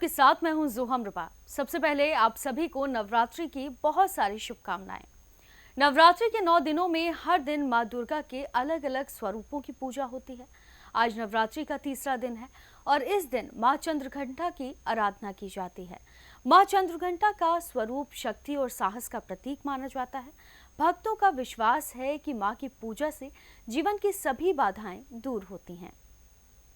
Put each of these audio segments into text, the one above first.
आपके साथ मैं हूं जोहम रुपा। सबसे पहले आप सभी को नवरात्रि की बहुत सारी शुभकामनाएं। नवरात्रि के 9 दिनों में हर दिन मां दुर्गा के अलग अलग स्वरूपों की पूजा होती है। आज नवरात्रि का तीसरा दिन है और इस दिन मां चंद्रघंटा की आराधना की जाती है। मां चंद्रघंटा का स्वरूप शक्ति और साहस का प्रतीक माना जाता है। भक्तों का विश्वास है कि मां की पूजा से जीवन की सभी बाधाएं दूर होती हैं।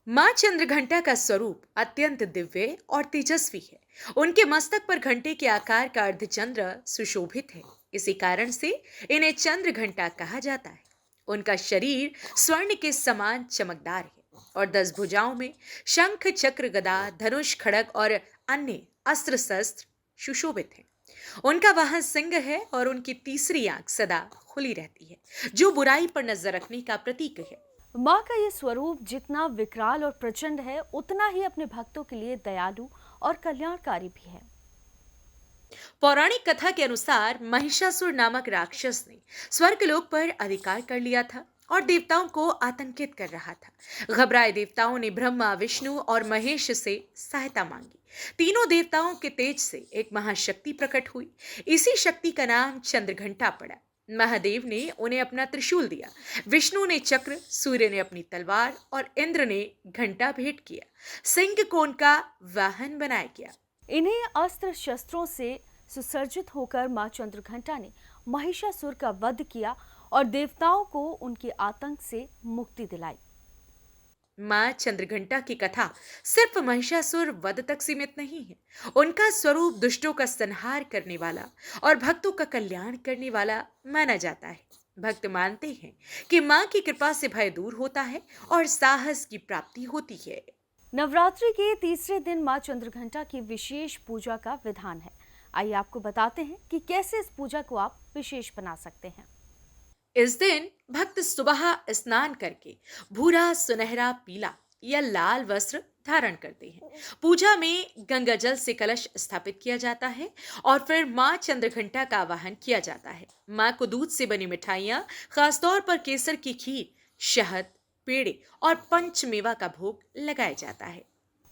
मां चंद्रघंटा का स्वरूप अत्यंत दिव्य और तेजस्वी है। उनके मस्तक पर घंटे के आकार का अर्धचंद्र सुशोभित है। इसी कारण से इन्हें चंद्र घंटा कहा जाता है। उनका शरीर स्वर्ण के समान चमकदार है और 10 भुजाओं में शंख, चक्र, गदा, धनुष, खड़ग और अन्य अस्त्र शस्त्र सुशोभित हैं। उनका वाहन सिंह है और उनकी तीसरी आंख सदा खुली रहती है, जो बुराई पर नजर रखने का प्रतीक है। माँ का ये स्वरूप जितना विकराल और प्रचंड है, उतना ही अपने भक्तों के लिए दयालु और कल्याणकारी भी है। पौराणिक कथा के अनुसार महिषासुर नामक राक्षस ने स्वर्गलोक पर अधिकार कर लिया था और देवताओं को आतंकित कर रहा था। घबराए देवताओं ने ब्रह्मा, विष्णु और महेश से सहायता मांगी। तीनों देवताओं के तेज से एक महाशक्ति प्रकट हुई। इसी शक्ति का नाम चंद्रघंटा पड़ा। महादेव ने उन्हें अपना त्रिशूल दिया, विष्णु ने चक्र, सूर्य ने अपनी तलवार और इंद्र ने घंटा भेंट किया। सिंह को उनका वाहन बनाया गया। इन्हीं अस्त्र शस्त्रों से सुसज्जित होकर मां चंद्रघंटा ने महिषासुर का वध किया और देवताओं को उनके आतंक से मुक्ति दिलाई। मां चंद्रघंटा की कथा सिर्फ महिषासुर वध तक सीमित नहीं है। उनका स्वरूप दुष्टों का संहार करने वाला और भक्तों का कल्याण करने वाला माना जाता है। भक्त मानते हैं कि मां की कृपा से भय दूर होता है और साहस की प्राप्ति होती है। नवरात्रि के तीसरे दिन मां चंद्रघंटा की विशेष पूजा का विधान है। आइए आपको बताते हैं कि कैसे इस पूजा को आप विशेष बना सकते हैं। इस दिन भक्त सुबह स्नान करके भूरा, सुनहरा, पीला या लाल वस्त्र धारण करते हैं। पूजा में गंगा जल से कलश स्थापित किया जाता है और फिर मां चंद्रघंटा का आवाहन किया जाता है। मां को दूध से बनी मिठाइयां, खासतौर पर केसर की खीर, शहद, पेड़े और पंचमेवा का भोग लगाया जाता है।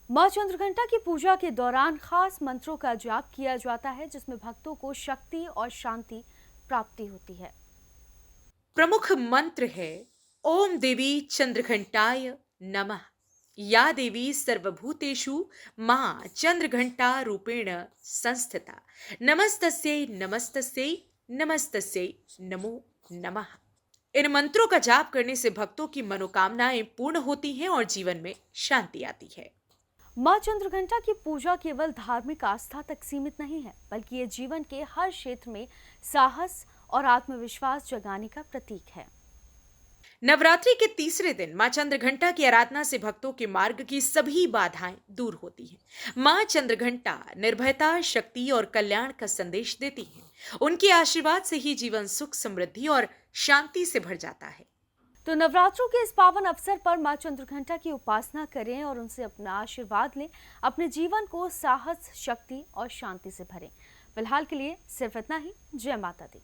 मां चंद्रघंटा की पूजा के दौरान खास मंत्रों का जाप किया जाता है, जिसमें भक्तों को शक्ति और शांति प्राप्ति होती है। प्रमुख मंत्र है ओम देवी चंद्रघंटाय नमः। या देवी सर्वभूतेषु मां चंद्रघंटा रूपेण संस्थिता। नमस्तस्यै नमस्तस्यै नमस्तस्यै नमो नमः। इन मंत्रों का जाप करने से भक्तों की मनोकामनाएं पूर्ण होती हैं और जीवन में शांति आती है। मां चंद्रघंटा की पूजा केवल धार्मिक आस्था तक सीमित नहीं है, बल्कि ये जीवन के हर क्षेत्र में साहस और आत्मविश्वास जगाने का प्रतीक है। नवरात्रि के तीसरे दिन मां चंद्रघंटा की आराधना से भक्तों के मार्ग की सभी बाधाएं दूर होती हैं। मां चंद्रघंटा निर्भयता, शक्ति और कल्याण का संदेश देती हैं। उनके आशीर्वाद से ही जीवन सुख, समृद्धि और शांति से भर जाता है। तो नवरात्रों के इस पावन अवसर पर मां चंद्रघंटा की उपासना करें और उनसे अपना आशीर्वाद लें। अपने जीवन को साहस, शक्ति और शांति से भरें। फिलहाल के लिए सिर्फ इतना ही। जय माता दी।